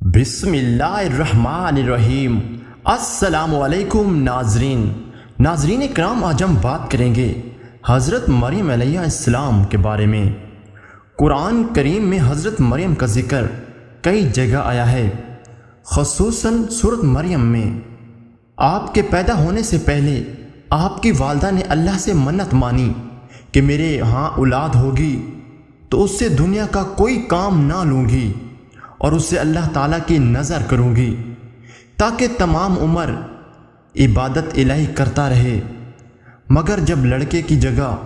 बिस्मिल्लाहिर्रहमानिर्रहीम। अस्सलामुअलैकुम नाजरीन करام, आज हम बात करेंगे हज़रत मरियम अलैहिस्सलाम के बारे में। कुरान करीम में हज़रत मरियम का ज़िक्र कई जगह आया है, ख़ुसूसन सूरत मरियम में। आपके पैदा होने से पहले आपकी वालदा ने अल्लाह से मन्नत मानी कि मेरे यहाँ औलाद होगी तो उससे दुनिया का कोई काम ना लूँगी और उससे अल्लाह ताला की नज़र करूँगी ताकि तमाम उम्र इबादत इलाही करता रहे। मगर जब लड़के की जगह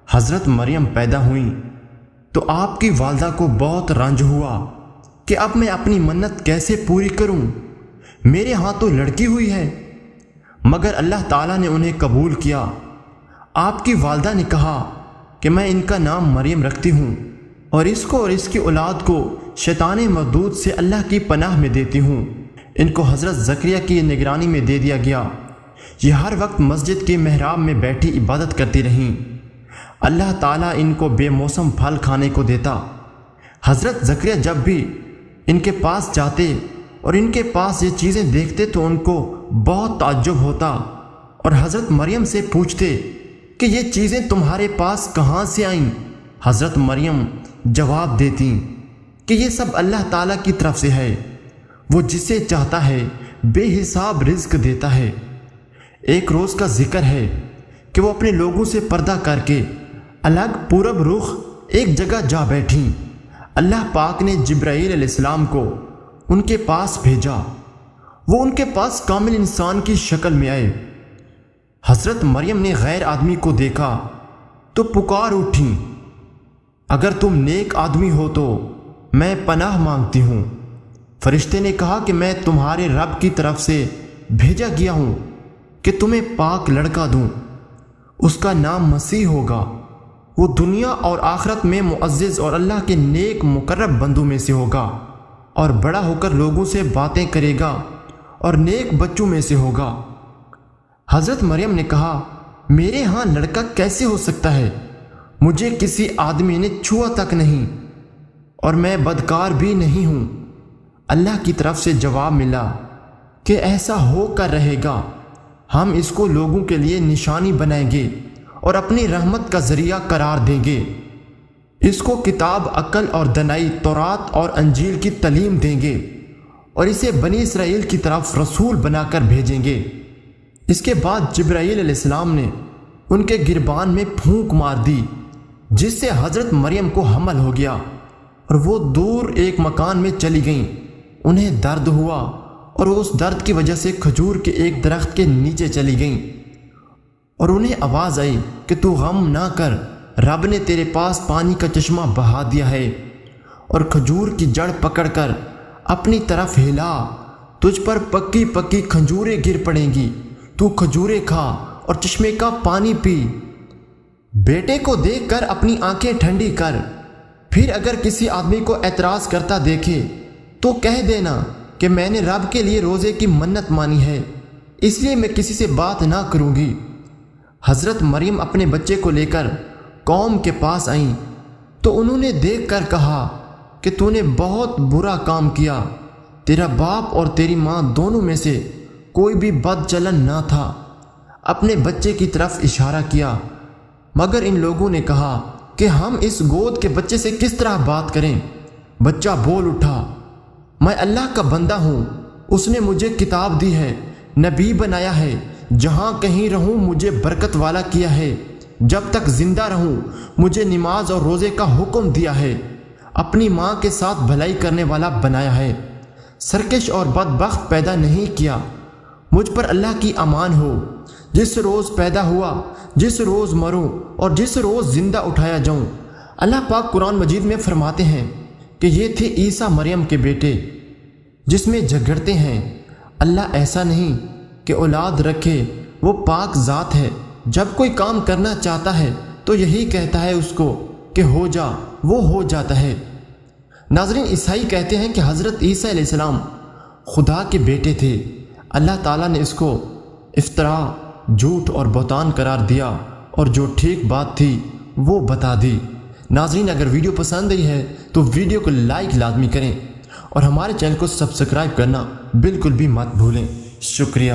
हज़रत मरियम पैदा हुई तो आपकी वालदा को बहुत रंज हुआ कि अब मैं अपनी मन्नत कैसे पूरी करूं, मेरे यहाँ तो लड़की हुई है। मगर अल्लाह ताला ने उन्हें कबूल किया। आपकी वालदा ने कहा कि मैं इनका नाम मरियम रखती हूँ और इसको और इसकी औलाद को शैतान मरदूद से अल्लाह की पनाह में देती हूँ। इनको हज़रत ज़करिया की निगरानी में दे दिया गया। ये हर वक्त मस्जिद के महराब में बैठी इबादत करती रहीं। अल्लाह ताला इनको बेमौसम फल खाने को देता। हज़रत ज़करिया जब भी इनके पास जाते और इनके पास ये चीज़ें देखते तो उनको बहुत ताज्जुब होता और हज़रत मरियम से पूछते कि ये चीज़ें तुम्हारे पास कहाँ से आईं। हज़रत मरियम जवाब देती कि ये सब अल्लाह ताला की तरफ से है, वो जिसे चाहता है बेहिसाब रिज़्क देता है। एक रोज़ का जिक्र है कि वो अपने लोगों से पर्दा करके अलग पूरब रुख एक जगह जा बैठी। अल्लाह पाक ने जिब्राईल अलैहिस्सलाम को उनके पास भेजा। वो उनके पास कामिल इंसान की शक्ल में आए। हज़रत मरियम ने गैर आदमी को देखा तो पुकार उठी, अगर तुम नेक आदमी हो तो मैं पनाह मांगती हूँ। फरिश्ते ने कहा कि मैं तुम्हारे रब की तरफ से भेजा गया हूँ कि तुम्हें पाक लड़का दूँ, उसका नाम मसीह होगा। वो दुनिया और आखिरत में मुअज़्ज़िज़ और अल्लाह के नेक मुकर्रब बंदों में से होगा और बड़ा होकर लोगों से बातें करेगा और नेक बच्चों में से होगा। हज़रत मरियम ने कहा, मेरे यहाँ लड़का कैसे हो सकता है, मुझे किसी आदमी ने छुआ तक नहीं और मैं बदकार भी नहीं हूँ। अल्लाह की तरफ से जवाब मिला कि ऐसा होकर रहेगा, हम इसको लोगों के लिए निशानी बनाएंगे और अपनी रहमत का ज़रिया करार देंगे। इसको किताब अक्ल और दनाई तौरात और अंजील की तलीम देंगे और इसे बनी इसराइल की तरफ रसूल बनाकर भेजेंगे। इसके बाद जिब्राईल अलैहिस्सलाम ने उनके गिरबान में फूंक मार दी जिससे हज़रत मरियम को हमल हो गया और वो दूर एक मकान में चली गईं। उन्हें दर्द हुआ और वो उस दर्द की वजह से खजूर के एक दरख्त के नीचे चली गईं और उन्हें आवाज़ आई कि तू गम ना कर, रब ने तेरे पास पानी का चश्मा बहा दिया है और खजूर की जड़ पकड़कर अपनी तरफ हिला, तुझ पर पक्की पक्की खजूरें गिर पड़ेंगी, तू खजूरें खा और चश्मे का पानी पी। बेटे को देखकर अपनी आंखें ठंडी कर, फिर अगर किसी आदमी को एतराज़ करता देखे तो कह देना कि मैंने रब के लिए रोज़े की मन्नत मानी है, इसलिए मैं किसी से बात ना करूँगी। हज़रत मरियम अपने बच्चे को लेकर कौम के पास आईं तो उन्होंने देखकर कहा कि तूने बहुत बुरा काम किया, तेरा बाप और तेरी माँ दोनों में से कोई भी बदचलन ना था। अपने बच्चे की तरफ इशारा किया, मगर इन लोगों ने कहा कि हम इस गोद के बच्चे से किस तरह बात करें। बच्चा बोल उठा, मैं अल्लाह का बंदा हूँ, उसने मुझे किताब दी है, नबी बनाया है, जहाँ कहीं रहूँ मुझे बरकत वाला किया है, जब तक जिंदा रहूँ मुझे नमाज और रोज़े का हुक्म दिया है, अपनी माँ के साथ भलाई करने वाला बनाया है, सरकश और बदबख्त पैदा नहीं किया। मुझ पर अल्लाह की अमान हो, जिस रोज़ पैदा हुआ, जिस रोज़ मरूं और जिस रोज़ ज़िंदा उठाया जाऊं। अल्लाह पाक कुरान मजीद में फरमाते हैं कि ये थे ईसा मरियम के बेटे जिसमें झगड़ते हैं। अल्लाह ऐसा नहीं कि औलाद रखे, वो पाक ज़ात है। जब कोई काम करना चाहता है तो यही कहता है उसको कि हो जा, वो हो जाता है। नाज़रीन, ईसाई कहते हैं कि हज़रत ईसा अलैहिस्सलाम खुदा के बेटे थे। अल्लाह ताला ने इसको इफ्तरा, झूठ और बहतान करार दिया और जो ठीक बात थी वो बता दी। नाज़रीन, अगर वीडियो पसंद आई है तो वीडियो को लाइक लाजमी करें اور ہمارے چینل کو سبسکرائب کرنا بالکل بھی مت بھولیں۔ شکریہ۔